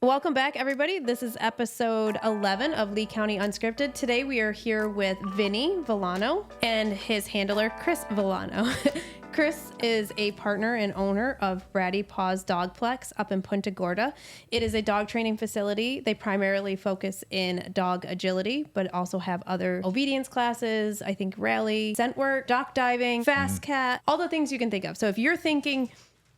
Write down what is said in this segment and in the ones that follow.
Welcome back, everybody. This is episode 11 of Lee County Unscripted. Today we are here with Vinny Villano and his handler, Chris Villano. Chris is a partner and owner of Bratty Paws Dogplex up in Punta Gorda. It is a dog training facility. They primarily focus in dog agility, but also have other obedience classes, I think rally, scent work, dock diving, fast cat, all the things you can think of. So if you're thinking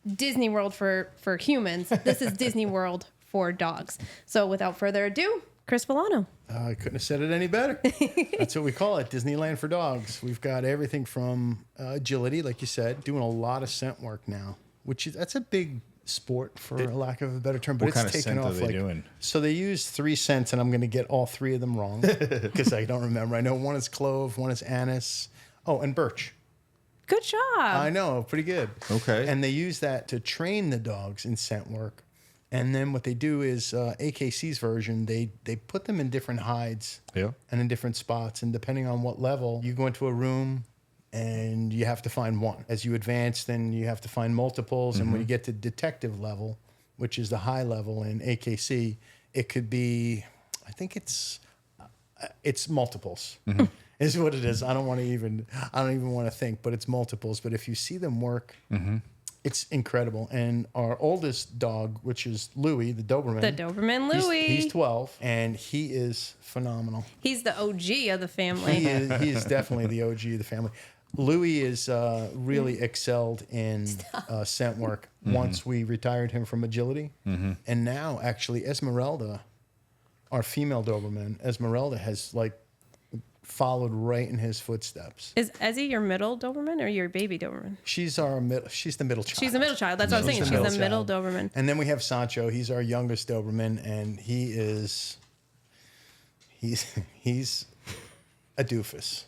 Disney World for humans, this is Disney World for dogs. So without further ado, Chris Villano. I couldn't have said it any better. That's what we call it, Disneyland for dogs. We've got everything from agility, like you said, doing a lot of scent work now, that's a big sport for lack of a better term, but what it's taken off. What kind of scent are they doing? So they use 3 scents, and I'm going to get all 3 of them wrong because I don't remember. I know one is clove, one is anise, and birch. Good job. I know, pretty good. Okay. And they use that to train the dogs in scent work. And then what they do is AKC's version, they put them in different hides and in different spots. And depending on what level, you go into a room and you have to find one. As you advance, then you have to find multiples. And when you get to detective level, which is the high level in AKC, it could be, I think it's multiples. Is what it is. I don't even want to think, but it's multiples. But if you see them work, it's incredible. And our oldest dog, which is Louie, the Doberman. The Doberman Louie. He's 12, and he is phenomenal. He's the OG of the family. He is definitely the OG of the family. Louie is really excelled in scent work once we retired him from agility. And now, actually, Esmeralda, our female Doberman, Esmeralda has followed right in his footsteps. Is Ezzy your middle Doberman or your baby Doberman? She's the middle child. She's the middle child. That's what I was saying. She's the middle Doberman. And then we have Sancho. He's our youngest Doberman, and he's a doofus.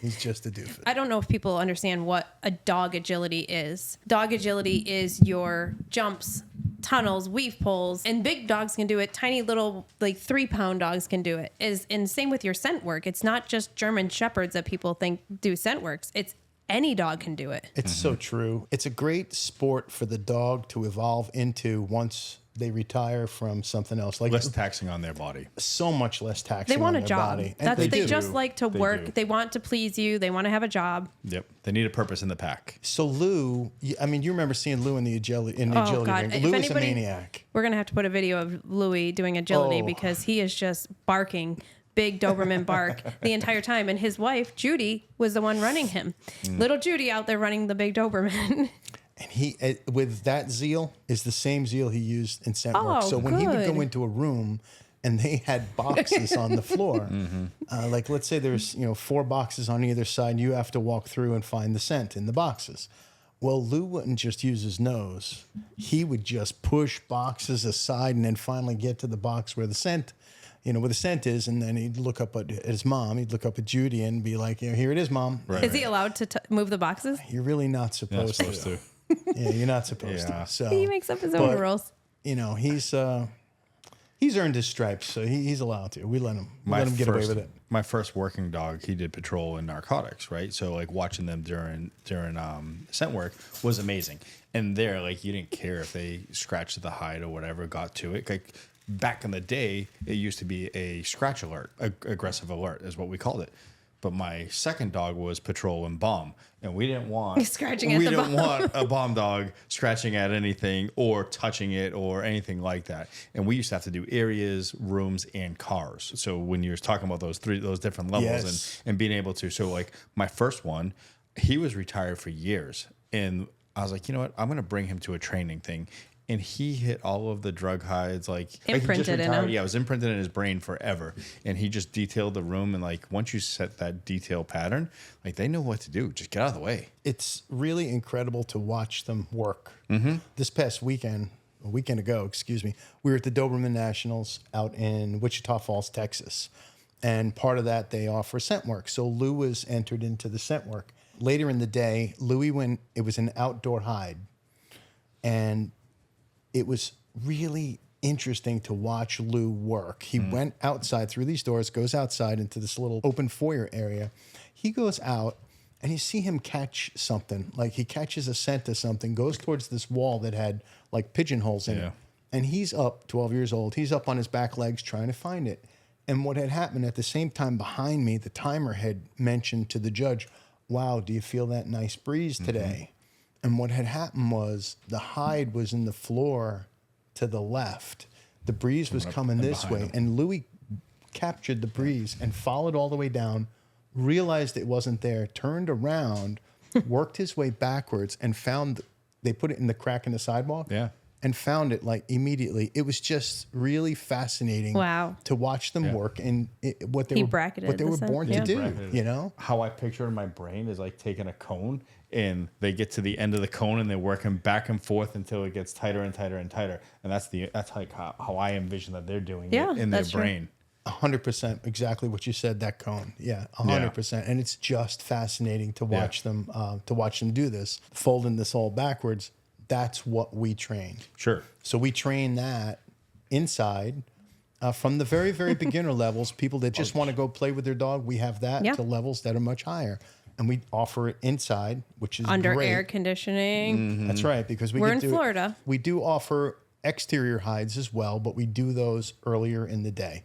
He's just a doofus. I don't know if people understand what a dog agility is. Dog agility is your jumps, tunnels, weave pulls, and big dogs can do it. Tiny little 3-pound dogs can do it. And same with your scent work. It's not just German shepherds that people think do scent works. It's any dog can do it. It's so true. It's a great sport for the dog to evolve into once they retire from something else. Less taxing on their body. So much less taxing They want on a their job. body. They just like to work. do. They want to please you. They want to have a job. Yep. They need a purpose in the pack. So Lou, you remember seeing Lou in the agility ring. If Lou is a maniac. We're going to have to put a video of Louie doing agility because he is just barking, big Doberman bark the entire time. And his wife, Judy, was the one running him. Little Judy out there running the big Doberman. And he, with that zeal, is the same zeal he used in scent work. So when he would go into a room and they had boxes on the floor, let's say there's 4 boxes on either side, and you have to walk through and find the scent in the boxes. Well, Lou wouldn't just use his nose. He would just push boxes aside and then finally get to the box where the scent is, and then he'd look up at his mom. He'd look up at Judy and be like, here it is, Mom. Is he allowed to move the boxes? You're really not supposed to. Yeah, you're not supposed to. So he makes up his own rules. He's earned his stripes, so he's allowed to. We let him get away with it. My first working dog, he did patrol in narcotics, right? So watching them during scent work was amazing. And there, you didn't care if they scratched the hide or whatever, got to it. Back in the day, it used to be a scratch alert, aggressive alert is what we called it. But my second dog was patrol and bomb, and we didn't want a bomb dog scratching at anything or touching it or anything like that. And we used to have to do areas, rooms, and cars. So when you're talking about those different levels and being able to, my first one, he was retired for years, and I was like, you know what, I'm going to bring him to a training thing. And he hit all of the drug hides, imprinted in him. Yeah, it was imprinted in his brain forever. And he just detailed the room. And once you set that detail pattern, they know what to do. Just get out of the way. It's really incredible to watch them work. This past weekend, a weekend ago, we were at the Doberman Nationals out in Wichita Falls, Texas. And part of that, they offer scent work. So Lou was entered into the scent work. Later in the day, it was an outdoor hide. And it was really interesting to watch Lou work. He went outside through these doors, goes outside into this little open foyer area. He goes out and you see him catch something. He catches a scent of something, goes towards this wall that had pigeonholes in it. And he's up, 12 years old. He's up on his back legs trying to find it. And what had happened at the same time behind me, the timer had mentioned to the judge, wow, do you feel that nice breeze today? And what had happened was the hide was in the floor to the left. The breeze was coming this way. And Louis captured the breeze and followed all the way down, realized it wasn't there, turned around, worked his way backwards, and found, they put it in the crack in the sidewalk. Yeah. And found it like immediately. It was just really fascinating to watch them work and what they were born to do. You know, how I picture in my brain is like taking a cone and they get to the end of the cone and they're working back and forth until it gets tighter and tighter and tighter. And that's like how I envision that they're doing it in their brain. 100%, exactly what you said. That cone, 100%, and it's just fascinating to watch them do this, folding this all backwards. That's what we train. Sure. So we train that inside from the very, very beginner levels. People that just want to go play with their dog, we have that to levels that are much higher. And we offer it inside, which is under great. Air conditioning. That's right, because we're in Florida. We do offer exterior hides as well, but we do those earlier in the day.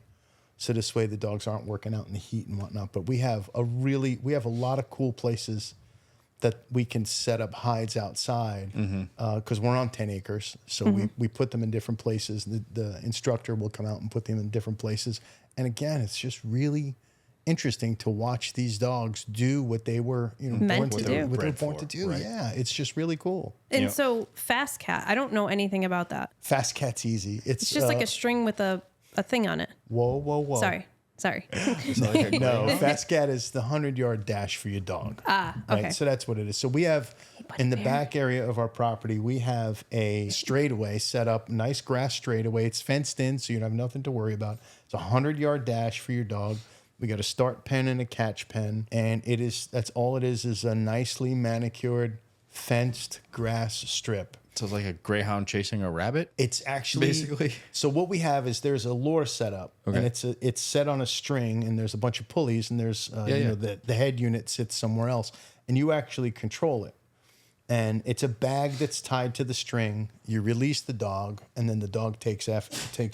So this way the dogs aren't working out in the heat and whatnot. But we have a lot of cool places that we can set up hides outside because we're on 10 acres. So we put them in different places. The instructor will come out and put them in different places. And again, it's just really interesting to watch these dogs do what they were born to do. Right? Yeah, it's just really cool. And so Fast Cat, I don't know anything about that. Fast Cat's easy. It's just like a string with a thing on it. Whoa. Sorry. No, Fast Cat is the 100-yard dash for your dog. Okay. Right? So that's what it is. So we have, in the back area of our property, we have a straightaway set up, nice grass straightaway. It's fenced in, so you have nothing to worry about. It's a 100-yard dash for your dog. We got a start pen and a catch pen, and that's all it is a nicely manicured, fenced grass strip. So it's like a greyhound chasing a rabbit? It's actually basically. So what we have is there's a lure set up, and it's set on a string, and there's a bunch of pulleys, and there's the head unit sits somewhere else, and you actually control it. And it's a bag that's tied to the string. You release the dog, and then the dog takes off after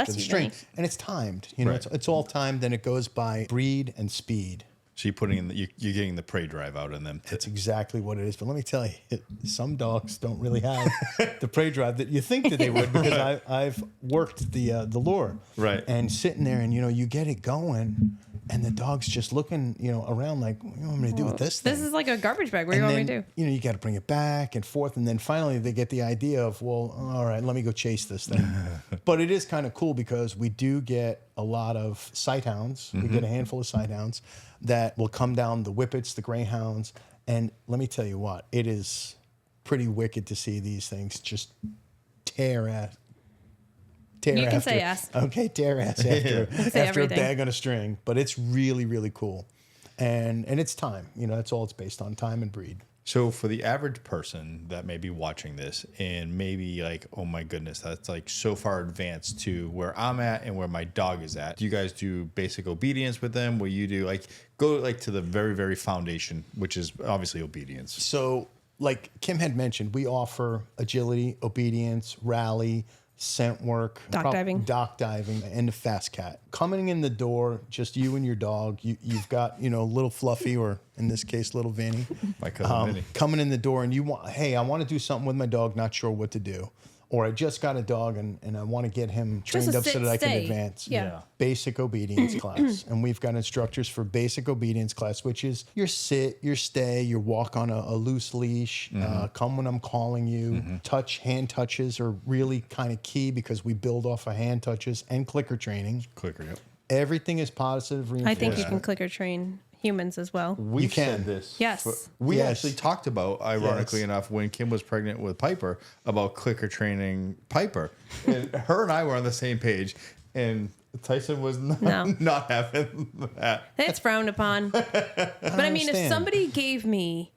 the string, and it's timed. It's all timed, and it goes by breed and speed. So you're getting the prey drive out in them. That's exactly what it is. But let me tell you, some dogs don't really have the prey drive that you think that they would, because I've worked the lure. Right. And sitting there and, you get it going and the dog's just looking, around like, what do you want me to do with this thing? This is like a garbage bag. What do you want me to do? You got to bring it back and forth. And then finally they get the idea of, well, all right, let me go chase this thing. But it is kind of cool because we do get a lot of sight hounds. We get a handful of sight hounds that will come down, the whippets, the greyhounds. And let me tell you what, it is pretty wicked to see these things just tear ass. You can say ass. Okay, tear ass after a bag on a string. But it's really, really cool. And it's time. That's all it's based on, time and breed. So for the average person that may be watching this and maybe like, oh my goodness, that's like so far advanced to where I'm at and where my dog is at. Do you guys do basic obedience with them? Where you do go to the very, very foundation, which is obviously obedience? So like Kim had mentioned, we offer agility, obedience, rally, scent work, dock diving, and the Fast Cat. Coming in the door, just you and your dog. You've got little Fluffy, or in this case, little Vinny. My cousin Vinny. Coming in the door, and I want to do something with my dog, not sure what to do. Or I just got a dog and I want to get him trained up so that I can advance. Yeah. Basic obedience class. And we've got instructors for basic obedience class, which is your sit, your stay, your walk on a loose leash, come when I'm calling you. Hand touches are really kind of key because we build off of hand touches and clicker training. Yep. Everything is positive reinforcement. I think you can clicker train humans as well. We said this. Yes. We actually talked about, ironically enough, when Kim was pregnant with Piper, about clicker training Piper. And her and I were on the same page. And Tyson was not having that. It's frowned upon. But I mean, if somebody gave me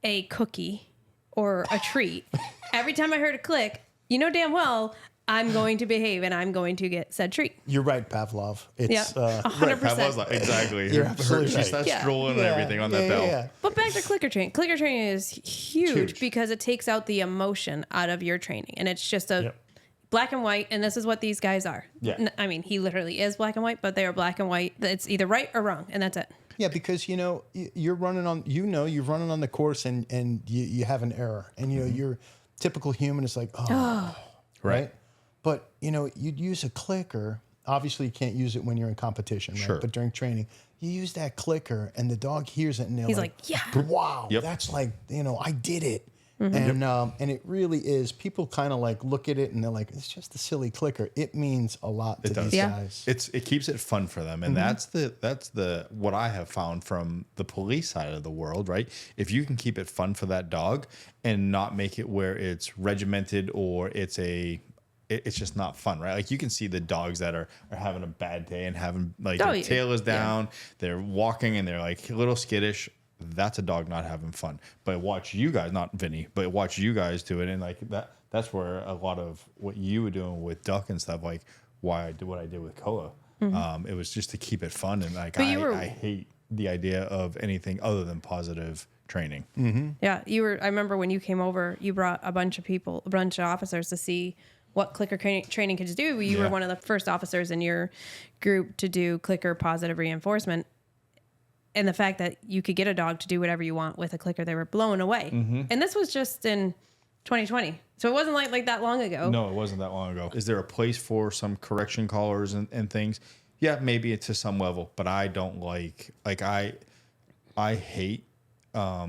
a cookie or a treat, every time I heard a click, damn well I'm going to behave and I'm going to get said treat. You're right, Pavlov. It's 100%. Pavlov's exactly. You're absolutely right. She starts drooling and everything on that bell. Yeah. But back to clicker training. Clicker training is huge because it takes out the emotion out of your training. And it's just black and white, and this is what these guys are. Yeah. I mean, he literally is black and white, but they are black and white. It's either right or wrong, and that's it. Yeah, because you're running on, you're running on the course, and you have an error, and your typical human is like, oh, right. But you'd use a clicker. Obviously, you can't use it when you're in competition, right? Sure. But during training, you use that clicker, and the dog hears it, and he's like, yeah, wow, that's like, I did it. And it really is. People kind of like look at it and they're like, it's just a silly clicker. It means a lot to these guys. It keeps it fun for them, and that's the what I have found from the police side of the world, right? If you can keep it fun for that dog and not make it where it's regimented or it's just not fun, right? Like you can see the dogs that are having a bad day and having like their tail is down, they're walking and they're like a little skittish. That's a dog not having fun. But watch you guys, not Vinny, but watch you guys do it. And like that's where a lot of what you were doing with Duck and stuff, like why I did what I did with Koa. It was just to keep it fun. And like I hate the idea of anything other than positive training. Yeah, I remember when you came over, you brought a bunch of officers to see what clicker training could do. You were one of the first officers in your group to do clicker positive reinforcement. And the fact that you could get a dog to do whatever you want with a clicker, they were blown away. And this was just in 2020. So it wasn't like that long ago. No, it wasn't that long ago. Is there a place for some correction collars and things? Yeah, maybe to some level, but I don't like I hate shock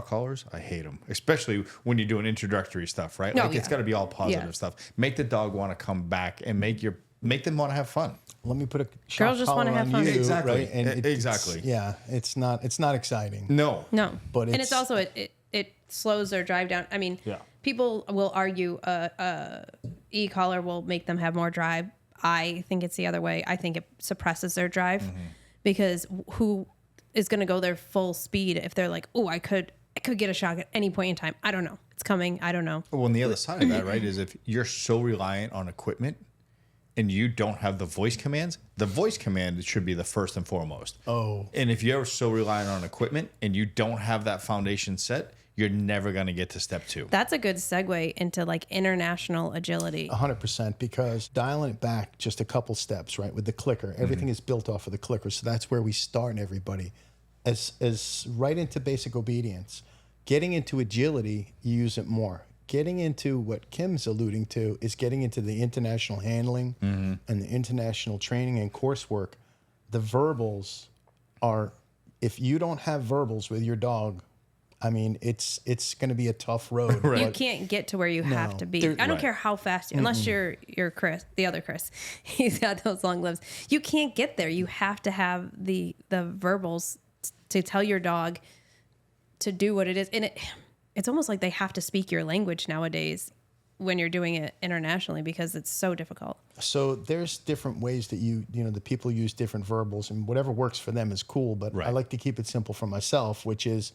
collars. I hate them, especially when you're doing introductory stuff, right? It's got to be all positive stuff. Make the dog want to come back and make them want to have fun. Let me put a shock Girls just want to have fun. Exactly. Right? And exactly. It's not exciting. No. But it's also it slows their drive down. I mean, people will argue e-collar will make them have more drive. I think it's the other way. I think it suppresses their drive because who is going to go their full speed if they're like, oh, I could get a shock at any point in time. I don't know. It's coming. I don't know. Well, and the other side of that, right, is if you're so reliant on equipment and you don't have the voice commands, the voice command should be the first and foremost. Oh. And if you're so reliant on equipment and you don't have that foundation set, you're never going to get to step 2. That's a good segue into like international agility. 100%, because dialing it back just a couple steps, right? With the clicker, everything is built off of the clicker. So that's where we start everybody. As right into basic obedience. Getting into agility, you use it more. Getting into what Kim's alluding to is getting into the international handling and the international training and coursework. The verbals are, if you don't have verbals with your dog, I mean, it's going to be a tough road. Right. You can't get to where you have to be. I don't care how fast unless you're Chris, the other Chris. He's got those long limbs. You can't get there. You have to have the verbals to tell your dog to do what it is. And it's almost like they have to speak your language nowadays when you're doing it internationally because it's so difficult. So there's different ways that the people use different verbals, and whatever works for them is cool. But I like to keep it simple for myself, which is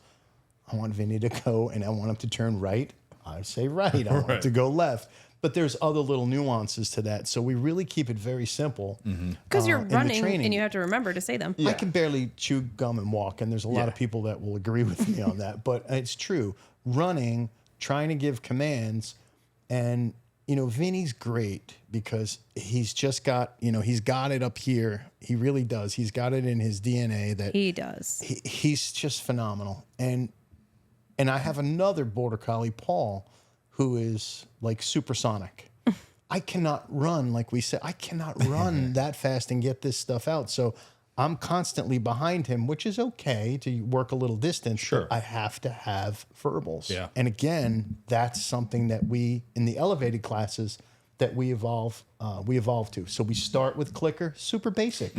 I want Vinny to go and I want him to turn right. I say right. I want him to go left. But there's other little nuances to that. So we really keep it very simple. Because you're running and you have to remember to say them. Yeah. I can barely chew gum and walk, and there's a lot of people that will agree with me on that. But it's true. Running, trying to give commands, and Vinny's great because he's just got, he's got it up here. He really does. He's got it in his DNA that he does. He's just phenomenal. And I have another border collie, Paul, who is like supersonic. I cannot run, like we said. I cannot run that fast and get this stuff out. So I'm constantly behind him, which is okay to work a little distance. Sure. I have to have verbals. Yeah. And again, that's something that we, in the elevated classes, that we evolve to. So we start with clicker, super basic,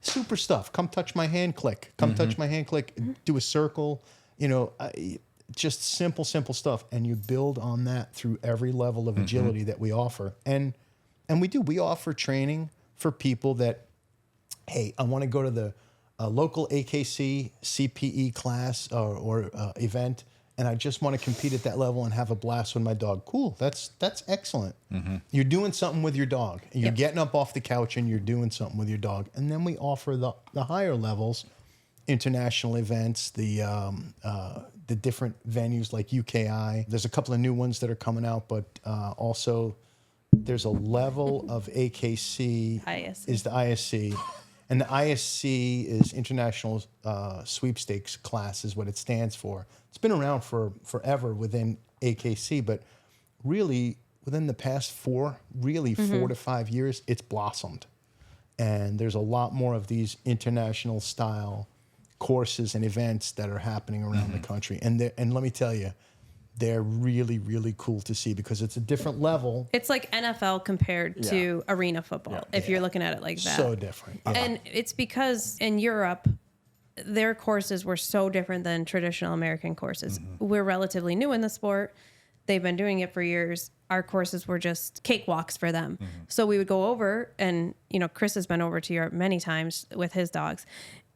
super stuff. Come touch my hand, click. Come touch my hand, click. Do a circle. Just simple stuff, and you build on that through every level of agility that we offer. And we offer training for people that, hey, I want to go to the local AKC CPE class or event, and I just want to compete at that level and have a blast with my dog. Cool, that's excellent. You're doing something with your dog. You're getting up off the couch and you're doing something with your dog. And then we offer the higher levels, international events, the the different venues like UKI. There's a couple of new ones that are coming out, but also there's a level of AKC ISC. is the ISC. And the ISC is International Sweepstakes Class is what it stands for. It's been around for forever within AKC, but really within the past 4 to 5 years, it's blossomed. And there's a lot more of these international style courses and events that are happening around the country. And let me tell you, they're really, really cool to see because it's a different level. It's like NFL compared to arena football, if you're looking at it like that. So different. Yeah. And it's because in Europe, their courses were so different than traditional American courses. We're relatively new in the sport. They've been doing it for years. Our courses were just cakewalks for them. So we would go over, and Chris has been over to Europe many times with his dogs,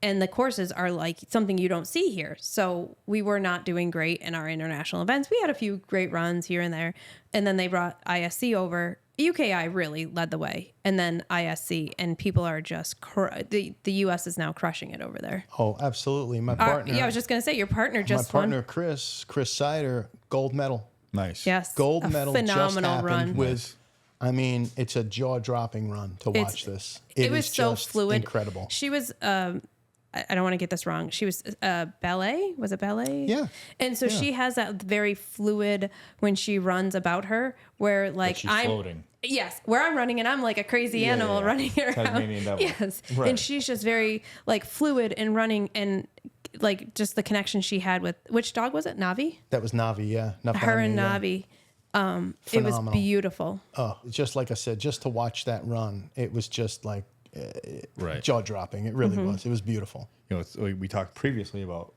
and the courses are like something you don't see here. So we were not doing great in our international events. We had a few great runs here and there, and then they brought ISC over. UKI really led the way, and then ISC, and people are just the US is now crushing it over there. Oh, absolutely. My partner. I was just gonna say your partner just my partner won. Chris Sider, gold medal. Nice. Yes, Gold a medal phenomenal just happened run. with. I mean, it's a jaw-dropping run to watch this. It was is so just fluid. incredible. She was. I don't want to get this wrong. She was ballet. Was it ballet? Yeah. And so she has that very fluid when she runs about her, where like she's floating. Yes, where I'm running and I'm like a crazy animal running around. Tasmanian devil. Yes, Right. and she's just very like fluid and running, and like just the connection she had with which dog was it? Navi. That was Navi, yeah. Her and yeah. Navi. It was beautiful. Oh, just like I said, just to watch that run, it was just like Right. jaw-dropping. It really was. It was beautiful. We talked previously about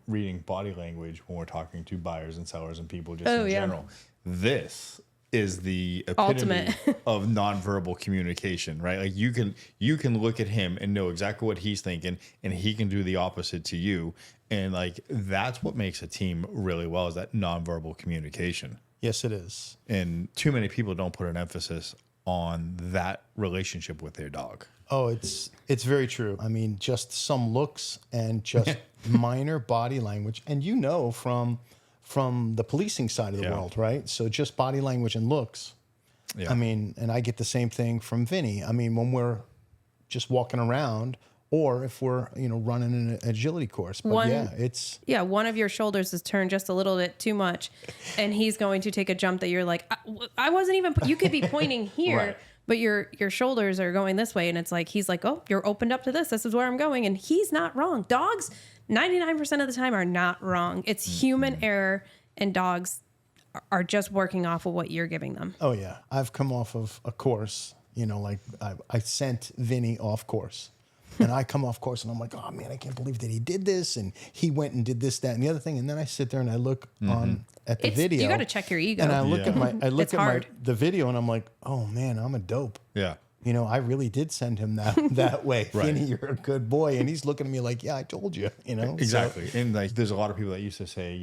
reading body language when we're talking to buyers and sellers and people just Oh, in yeah. general. This is the epitome of nonverbal communication, right? Like you can look at him and know exactly what he's thinking, and he can do the opposite to you. And like that's what makes a team really well, is that nonverbal communication. Yes, it is. And too many people don't put an emphasis on that relationship with their dog. Oh, it's very true. I mean, just some looks and just minor body language, and from the policing side of the world, right? So just body language and looks. Yeah. I mean, and I get the same thing from Vinny. I mean, when we're just walking around, or if we're running an agility course. But one of your shoulders is turned just a little bit too much, and he's going to take a jump that you're like, I wasn't even. You could be pointing here. Right. But your shoulders are going this way, and it's like he's like, oh, you're opened up to this. This is where I'm going, and he's not wrong. Dogs, 99% of the time, are not wrong. It's human error, and dogs are just working off of what you're giving them. Oh yeah, I've come off of a course. Like I sent Vinny off course, and I come off course, and I'm like, oh man, I can't believe that he did this, and he went and did this, that, and the other thing, and then I sit there and I look at the video. You got to check your ego. And I look at the video, and I'm like, oh man, I'm a dope. Yeah. I really did send him that way. Right. Vinny, you're a good boy. And he's looking at me like, yeah, I told you, Exactly. So, and like, there's a lot of people that used to say,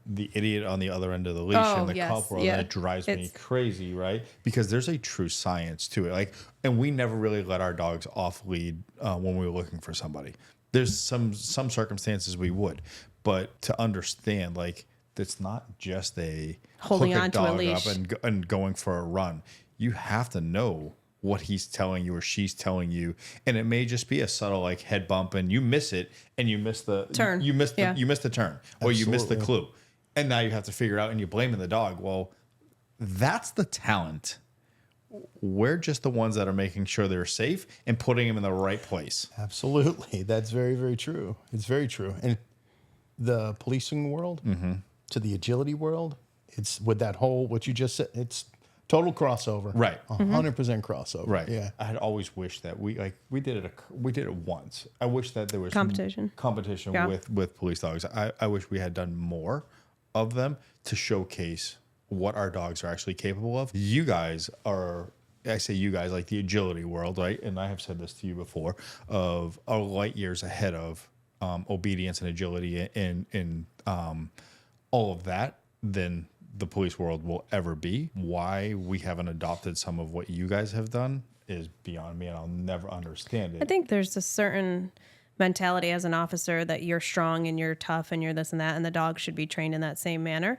the idiot on the other end of the leash in the cup world, that drives me crazy, right? Because there's a true science to it. Like, and we never really let our dogs off lead when we were looking for somebody. There's some circumstances we would, but to understand, like, it's not just a holding on to a leash and going for a run. You have to know what he's telling you or she's telling you, and it may just be a subtle like head bump, and you miss it, and you miss the turn. You miss the turn, or Absolutely. you miss the clue, and now you have to figure it out, and you're blaming the dog. Well, that's the talent. We're just the ones that are making sure they're safe and putting them in the right place. Absolutely, that's very, very true. It's very true. And the policing world to the agility world, it's with that whole what you just said. It's total crossover, right? 100% crossover, right? Yeah. I had always wished that we did it once. I wish that there was competition with police dogs. I wish we had done more of them to showcase what our dogs are actually capable of. You guys are, I say you guys, like the agility world, right? And I have said this to you before, of are light years ahead of obedience and agility and all of that than the police world will ever be. Why we haven't adopted some of what you guys have done is beyond me, and I'll never understand it. I think there's a certain mentality as an officer that you're strong and you're tough and you're this and that, and the dog should be trained in that same manner.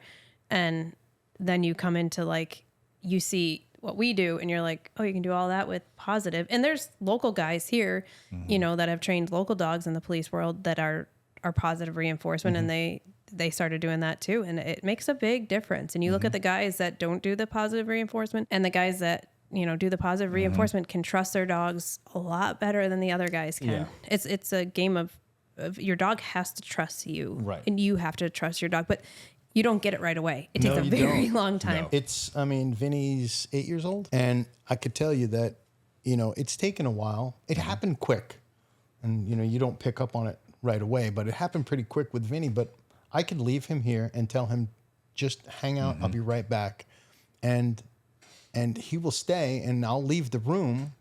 And then you come into like, you see what we do and you're like, oh, you can do all that with positive. And there's local guys here, you know, that have trained local dogs in the police world that are positive reinforcement. And they started doing that too. And it makes a big difference. And you look at the guys that don't do the positive reinforcement, and the guys that, you know, do the positive reinforcement can trust their dogs a lot better than the other guys can. Yeah. It's a game of your dog has to trust you, right? And you have to trust your dog, but you don't get it right away. It takes a very long time. No. Vinny's 8 years old, and I could tell you that, you know, it's taken a while. It happened quick, and you know, you don't pick up on it right away, but it happened pretty quick with Vinny. But I could leave him here and tell him, just hang out. I'll be right back, and he will stay, and I'll leave the room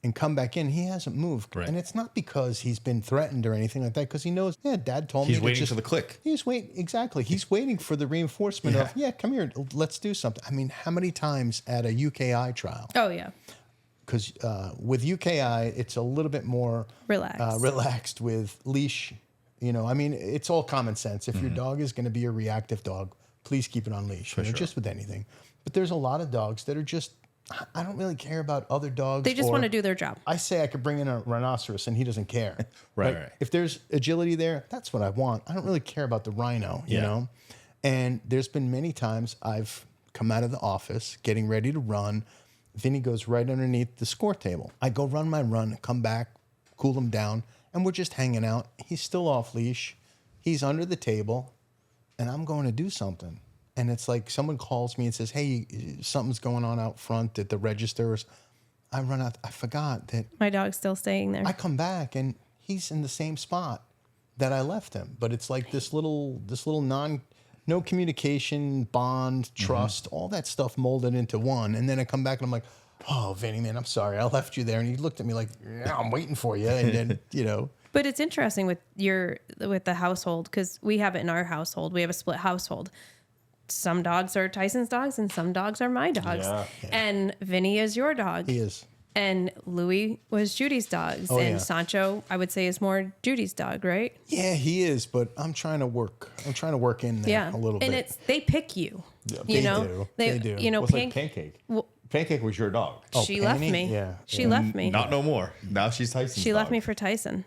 and come back in. He hasn't moved. Right. And it's not because he's been threatened or anything like that, because he knows, Dad told me he's waiting for the click. He's exactly. He's waiting for the reinforcement of, come here, let's do something. I mean, how many times at a UKI trial? Oh, yeah. Because with UKI, it's a little bit more relaxed with leash. You know, I mean, it's all common sense. If your dog is going to be a reactive dog, please keep it on leash. You know, just with anything. But there's a lot of dogs that are just, I don't really care about other dogs. They just want to do their job. I say I could bring in a rhinoceros and he doesn't care. Right. If there's agility there, that's what I want. I don't really care about the rhino, you know? And there's been many times I've come out of the office getting ready to run. Vinny goes right underneath the score table. I go run my run, come back, cool him down, and we're just hanging out. He's still off leash. He's under the table, and I'm going to do something. And it's like someone calls me and says, hey, something's going on out front at the registers. I run out. I forgot that my dog's still staying there. I come back and he's in the same spot that I left him. But it's like this little no communication, bond, trust, all that stuff molded into one. And then I come back and I'm like, oh, Vinny, man, I'm sorry. I left you there. And he looked at me like, yeah, I'm waiting for you. And then, you know. But it's interesting with the household, because we have it in our household. We have a split household. Some dogs are Tyson's dogs and some dogs are my dogs. Yeah. And Vinny is your dog. He is. And Louis was Judy's dogs. Sancho, I would say, is more Judy's dog, right? Yeah, he is, but I'm trying to work in there a little bit. And they pick you. Yeah, they do. You know, like Pancake. Pancake was your dog. She left me. Yeah. She left me. Not no more. Now she's Tyson's dog. She left me for Tyson.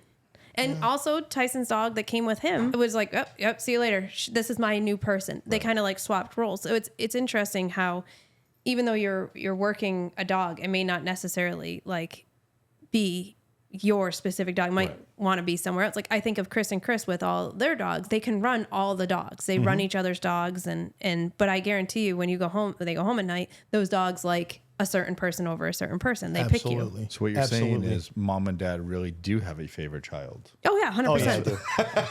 And also Tyson's dog that came with him, it was like, oh, yep, see you later. This is my new person. They kind of like swapped roles. So it's interesting how even though you're working a dog, it may not necessarily like be your specific dog. It might want to be somewhere else. Like I think of Chris and Chris with all their dogs. They can run all the dogs. They run each other's dogs but I guarantee you when they go home at night, those dogs like a certain person over a certain person. They pick you. So what you're saying is mom and dad really do have a favorite child. Oh yeah, 100%. Oh, yeah, I do.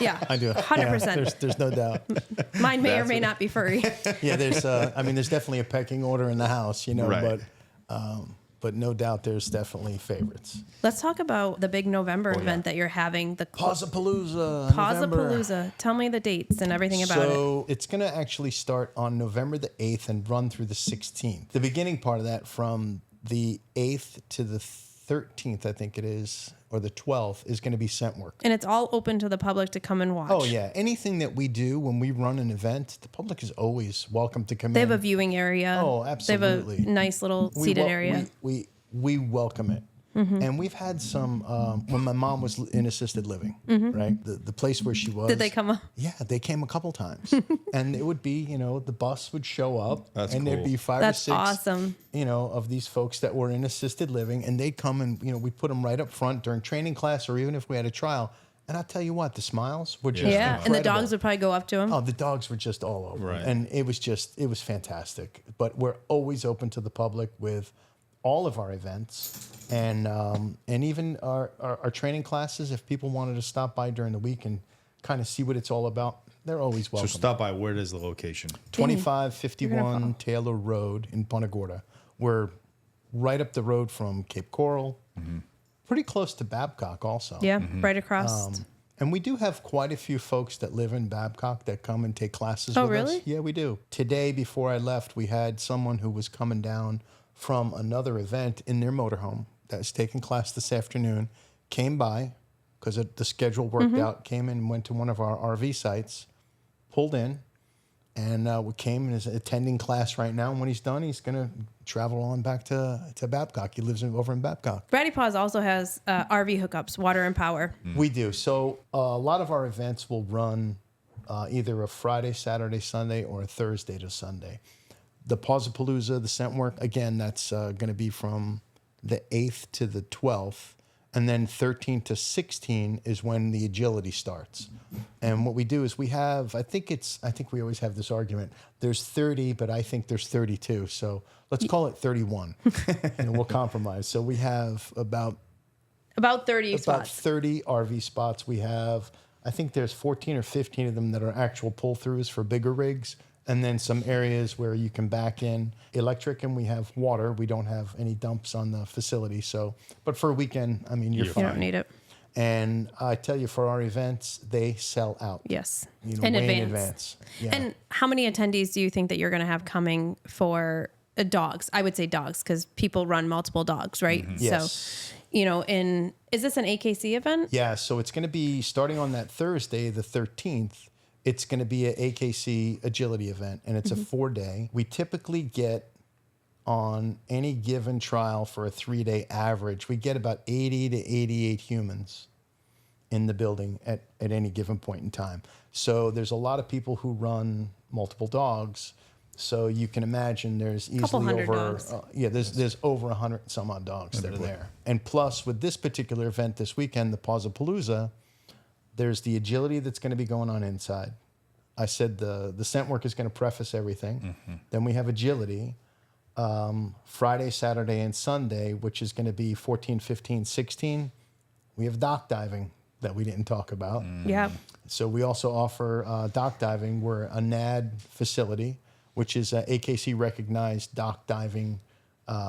Yeah, I do. 100%. Yeah, there's no doubt. Mine may or may not be furry. Yeah, there's definitely a pecking order in the house, you know, but no doubt there's definitely favorites. Let's talk about the big November event that you're having. The Pausapalooza. Tell me the dates and everything about it. So it's going to actually start on November the 8th and run through the 16th. The beginning part of that from the 8th to the 13th, I think it is, or the 12th, is going to be scent work. And it's all open to the public to come and watch. Oh, yeah. Anything that we do when we run an event, the public is always welcome to come in. They have a viewing area. Oh, absolutely. They have a nice little seated area. We welcome it. And we've had some, when my mom was in assisted living, right? The place where she was. Did they come up? Yeah, they came a couple times. And it would be, the bus would show up. That's and cool. There'd be 5 That's or 6, awesome. Of these folks that were in assisted living. And they'd come and, we'd put them right up front during training class or even if we had a trial. And I'll tell you what, the smiles were just incredible. And the dogs would probably go up to him. Oh, the dogs were just all over. Right. And it was fantastic. But we're always open to the public with all of our events and even our training classes. If people wanted to stop by during the week and kind of see what it's all about, they're always welcome. So stop by. Where is the location? 2551 Taylor Road in Punta Gorda. We're right up the road from Cape Coral, pretty close to Babcock also. Yeah, right across. And we do have quite a few folks that live in Babcock that come and take classes with us. Oh, really? Yeah, we do. Today, before I left, we had someone who was coming down from another event in their motorhome that was taking class this afternoon, came by, because the schedule worked out, came in and went to one of our RV sites, pulled in, and we came and is attending class right now. And when he's done, he's going to travel on back to Babcock. He lives over in Babcock. Bratty Paws also has RV hookups, water and power. We do. So a lot of our events will run either a Friday, Saturday, Sunday, or a Thursday to Sunday. The Pawsapalooza, the scent work, again, that's going to be from the 8th to the 12th. And then 13 to 16 is when the agility starts. And what we do is we have, I think we always have this argument. There's 30, but I think there's 32. So let's call it 31 and we'll compromise. So we have about 30 spots. About 30 RV spots. We have, I think there's 14 or 15 of them that are actual pull-throughs for bigger rigs. And then some areas where you can back in electric, and we have water. We don't have any dumps on the facility. So, but for a weekend, I mean, you're fine. You don't need it. And I tell you, for our events, they sell out. Yes. In advance. Yeah. And how many attendees do you think that you're going to have coming for dogs? I would say dogs, because people run multiple dogs, right? Mm-hmm. Yes. So, is this an AKC event? Yeah. So it's going to be starting on that Thursday, the 13th. It's going to be an AKC agility event, and it's a 4-day. We typically get, on any given trial for a 3-day average, we get about 80 to 88 humans in the building at any given point in time. So there's a lot of people who run multiple dogs. So you can imagine there's easily over, there's over 100 and some odd dogs that are there. And plus, with this particular event this weekend, the Pawsapalooza, there's the agility that's going to be going on inside. I said the scent work is going to preface everything. Then we have agility, Friday, Saturday, and Sunday, which is going to be 14, 15, 16. We have dock diving that we didn't talk about. Yeah. So we also offer dock diving. We're a NAD facility, which is an AKC recognized dock diving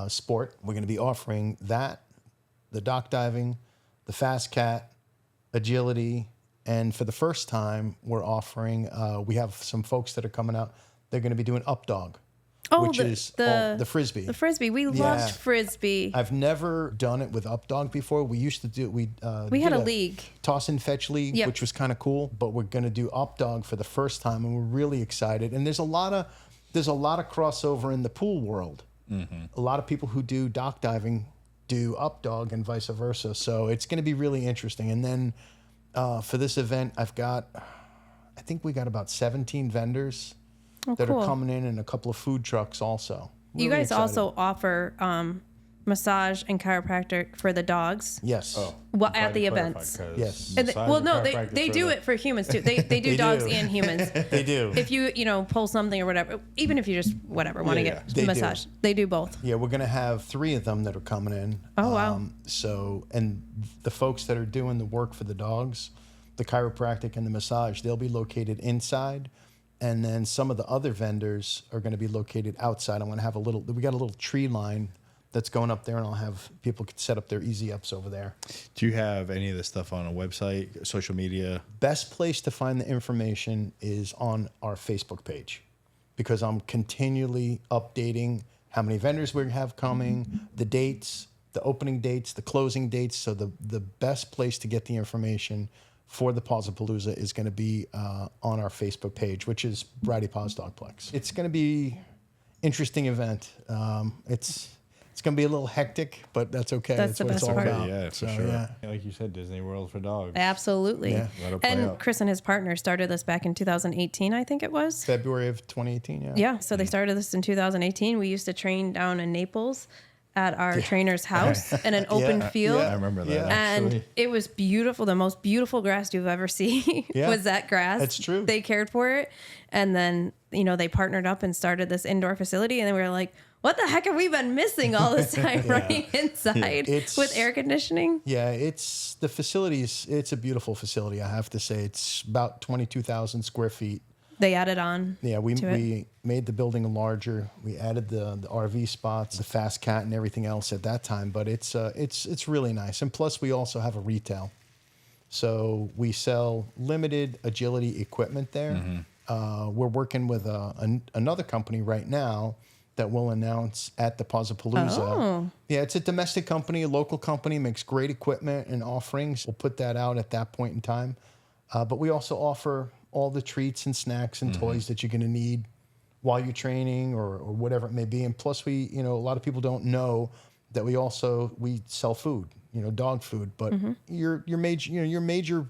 sport. We're going to be offering that, the dock diving, the fast cat, agility, and for the first time, we're offering, we have some folks that are coming out. They're going to be doing up dog, which is the Frisbee. The Frisbee. We loved Frisbee. I've never done it with up dog before. We used to do, we had a league. Toss and fetch league, which was kind of cool, but we're going to do up dog for the first time, and we're really excited. And there's a lot of crossover in the pool world. A lot of people who do dock diving do up dog and vice versa. So it's going to be really interesting. And then for this event, I think we got about 17 vendors that are coming in, and a couple of food trucks also. Really you guys excited. also offer massage and chiropractic for the dogs. Yes. At the events. Yes. They do it for humans too. They do dogs and humans. They do. If you pull something or whatever, even if you just want to get massage, they do both. Yeah, we're gonna have 3 of them that are coming in. Oh wow. So, and the folks that are doing the work for the dogs, the chiropractic and the massage, they'll be located inside. And then some of the other vendors are going to be located outside. I'm going to have we got a little tree line that's going up there, and I'll have people could set up their easy ups over there. Do you have any of this stuff on a website, social media? Best place to find the information is on our Facebook page, because I'm continually updating how many vendors we have coming, the dates, the opening dates, the closing dates. So the best place to get the information for the Pawsapalooza is going to be on our Facebook page, which is Bratty Paws Dogplex. It's going to be interesting event. It's going to be a little hectic, but that's okay. That's the what best it's all part. about. Yeah, for So, sure. yeah. Like you said, Disney World for dogs. Absolutely. Yeah. Let it play And out. Chris and his partner started this back in 2018, I think it was. February of 2018, yeah. Yeah, so they started this in 2018. We used to train down in Naples at our trainer's house in an open field. I remember that. Yeah. And it was beautiful. The most beautiful grass you've ever seen was that grass. That's true. They cared for it. And then, they partnered up and started this indoor facility. And then we were like, what the heck have we been missing all this time running inside with air conditioning? Yeah, it's a beautiful facility, I have to say. It's about 22,000 square feet. They added on. Yeah, we made the building larger. We added the RV spots, the fast cat, and everything else at that time. But it's really nice. And plus, we also have a retail, so we sell limited agility equipment there. We're working with another company right now that we'll announce at the Pawsapalooza. Oh. Yeah, it's a domestic company, a local company, makes great equipment and offerings. We'll put that out at that point in time. But we also offer all the treats and snacks and toys that you're going to need while you're training or whatever it may be. And plus we, a lot of people don't know that we sell food, dog food, but your major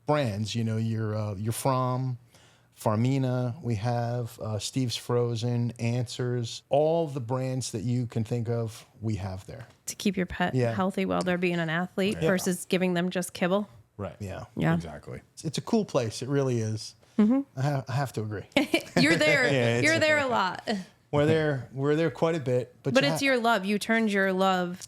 brands, your Farmina, we have Steve's Frozen, Answers, all the brands that you can think of, we have there. To keep your pet healthy while they're being an athlete versus giving them just kibble. Right. Yeah. Exactly. It's a cool place. It really is. I have to agree. You're there. You're there a lot. We're there quite a bit. But it's your love. You turned your love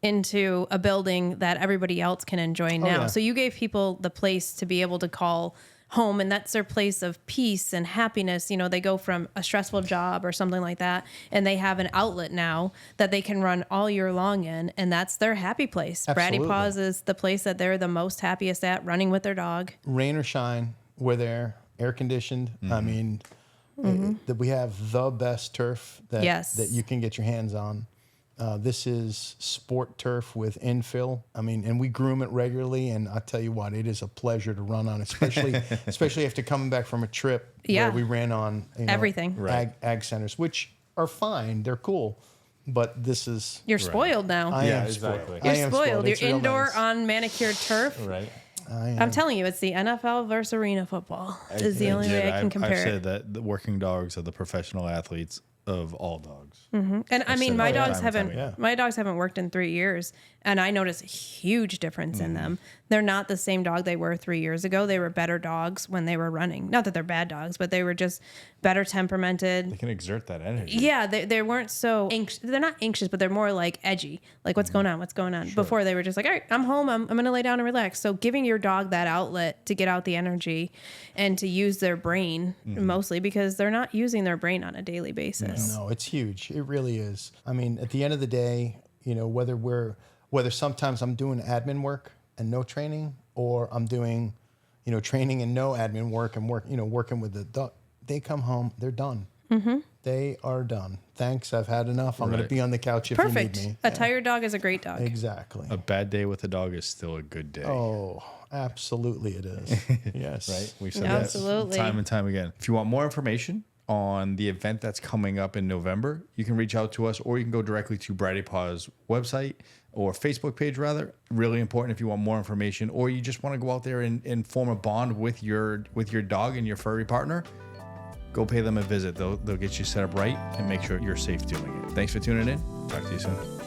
into a building that everybody else can enjoy now. yeah. So you gave people the place to be able to call home, and that's their place of peace and happiness. They go from a stressful job or something like that, and they have an outlet now that they can run all year long in, and that's their happy place. Absolutely. Bratty Paws is the place that they're the most happiest at, running with their dog. Rain or shine, we're there, air conditioned. I mean, that we have the best turf that you can get your hands on. This is sport turf with infill. I mean, and we groom it regularly. And I tell you what, it is a pleasure to run on, especially after coming back from a trip where we ran on everything ag centers, which are fine. They're cool. But this is... You're spoiled now. I am spoiled. You're I am spoiled. It's You're real indoor nice. on manicured turf. Right. I'm telling you, it's the NFL versus arena football. Is the only way I can compare I've it. said that the working dogs are the professional athletes of all dogs. And I mean, my dogs haven't worked in 3 years, and I notice a huge difference in them. They're not the same dog they were 3 years ago. They were better dogs when they were running. Not that they're bad dogs, but they were just better temperamented. They can exert that energy. Yeah, they weren't so anxious. They're not anxious, but they're more like edgy. Like, what's going on? What's going on? Sure. Before they were just like, all right, I'm home. I'm going to lay down and relax. So giving your dog that outlet to get out the energy and to use their brain mostly, because they're not using their brain on a daily basis. No, it's huge. It really is. I mean, at the end of the day, whether sometimes I'm doing admin work and no training, or I'm doing, training and no admin work and working with the dog, they come home, they're done. They are done. Thanks, I've had enough. I'm going to be on the couch if you need me. A tired dog is a great dog. Exactly. A bad day with a dog is still a good day. Oh, absolutely it is. Yes. Right? We've said Absolutely. that time and time again. If you want more information on the event that's coming up in November, you can reach out to us, or you can go directly to Bratty Paws website or Facebook page, rather. Really important if you want more information, or you just want to go out there and form a bond with your dog and your furry partner. Go pay them a visit. They'll get you set up right and make sure you're safe doing it. Thanks for tuning in. Talk to you soon.